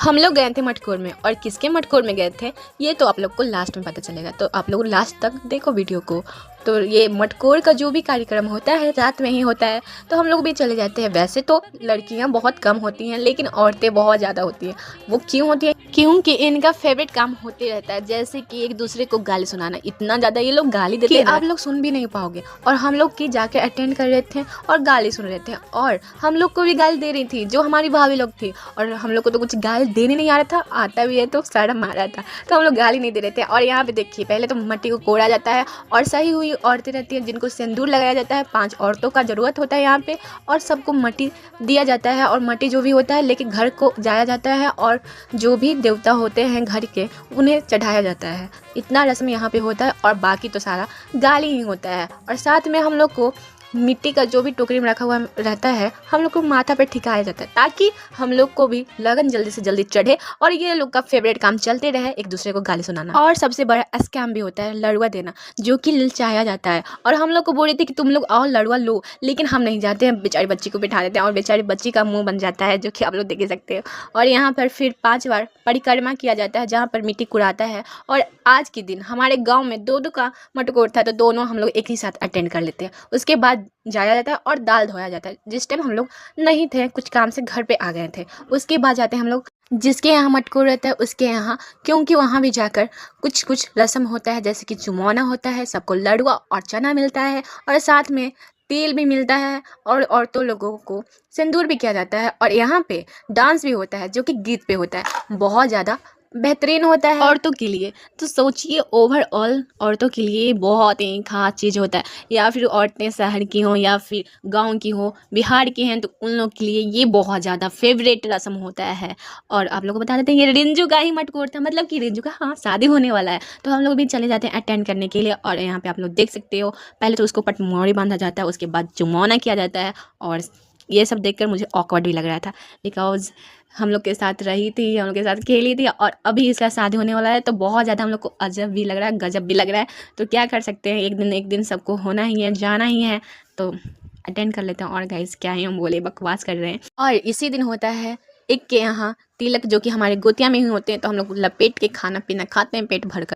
हम लोग गए थे मटकोर में, और किसके मटकोर में गए थे ये तो आप लोग को लास्ट में पता चलेगा, तो आप लोग लास्ट तक देखो वीडियो को। तो ये मटकोर का जो भी कार्यक्रम होता है रात में ही होता है, तो हम लोग भी चले जाते हैं। वैसे तो लड़कियां बहुत कम होती हैं, लेकिन औरतें बहुत ज़्यादा होती हैं। वो क्यों होती हैं? क्योंकि इनका फेवरेट काम होते रहता है, जैसे कि एक दूसरे को गाली सुनाना। इतना ज़्यादा ये लोग गाली देते हैं आप लोग सुन भी नहीं पाओगे। और हम लोग की जाके अटेंड कर रहे थे और गाली सुन रहे थे, और हम लोग को भी गाली दे रही थी जो हमारी भाभी लोग थी। और हम लोग को तो कुछ गाली देने नहीं आ रहा था, आता भी है तो शर्म आ रहा था, तो हम लोग गाली नहीं दे रहे थे। और यहाँ पे देखिए, पहले तो मट्टी को कोड़ा जाता है, और सही हुई औरतें रहती हैं जिनको सिंदूर लगाया जाता है। 5 औरतों का ज़रूरत होता है यहाँ पे, और सबको मट्टी दिया जाता है। और मट्टी जो भी होता है लेके घर को जाया जाता है, और जो भी देवता होते हैं घर के उन्हें चढ़ाया जाता है। इतना रस्म यहाँ पे होता है, और बाकी तो सारा गाली ही होता है। और साथ में हम लोग को मिट्टी का जो भी टोकरी में रखा हुआ रहता है, हम लोग को माथा पे ठिकाया जाता है, ताकि हम लोग को भी लगन जल्दी से जल्दी चढ़े, और ये लोग का फेवरेट काम चलते रहे, एक दूसरे को गाली सुनाना। और सबसे बड़ा स्कैम भी होता है लड़ुआ देना, जो कि ललचाया जाता है। और हम लोग को बोल रहे थे कि तुम लोग और लड़ुआ लो, लेकिन हम नहीं जाते हैं। बेचारी बच्ची को बिठा देते हैं, और बेचारी बच्ची का मुँह बन जाता है, जो कि आप लोग देख सकते हो। और यहाँ पर फिर 5 बार परिक्रमा किया जाता है, जहाँ पर मिट्टी कुड़ाता है। और आज के दिन हमारे गाँव में 2-2 का मटकोर था, तो दोनों हम लोग एक ही साथ अटेंड कर लेते हैं। उसके बाद जाया जाता है और दाल धोया जाता है। जिस टाइम हम लोग नहीं थे, कुछ काम से घर पे आ गए थे, उसके बाद जाते हैं हम लोग जिसके यहाँ मटकोर रहता है उसके यहाँ, क्योंकि वहाँ भी जाकर कुछ रस्म होता है, जैसे कि चुमौना होता है, सबको लड़ुआ और चना मिलता है, और साथ में तेल भी मिलता है, और औरतों लोगों को सिंदूर भी किया जाता है। और यहाँ पे डांस भी होता है, जो कि गीत पे होता है, बहुत ज़्यादा बेहतरीन होता है औरतों के लिए। तो सोचिए, ओवरऑल औरतों के लिए बहुत ही खास चीज़ होता है। या फिर औरतें शहर की हों या फिर गांव की हों, बिहार की हैं, तो उन लोग के लिए ये बहुत ज़्यादा फेवरेट रस्म होता है। और आप लोग को बता देते हैं, ये रिंजू का ही मटकोर था, मतलब कि रिंजू का शादी होने वाला है, तो हम लोग भी चले जाते हैं अटेंड करने के लिए। और यहाँ पर आप लोग देख सकते हो, पहले तो उसको पटमोरी बांधा जाता है, उसके बाद चुमौना किया जाता है। और ये सब देखकर मुझे ऑकवर्ड भी लग रहा था, बिकॉज हम लोग के साथ रही थी, हम लोग के साथ खेली थी, और अभी इसका शादी होने वाला है, तो बहुत ज़्यादा हम लोग को अजब भी लग रहा है, गजब भी लग रहा है। तो क्या कर सकते हैं, एक दिन सबको होना ही है, जाना ही है, तो अटेंड कर लेते हैं। और गाइस, क्या ही हम बोले, बकवास कर रहे हैं। और इसी दिन होता है एक के यहाँ तिलक, जो कि हमारे गोतिया में ही होते हैं, तो हम लोग लपेट के खाना पीना खाते हैं पेट भर कर।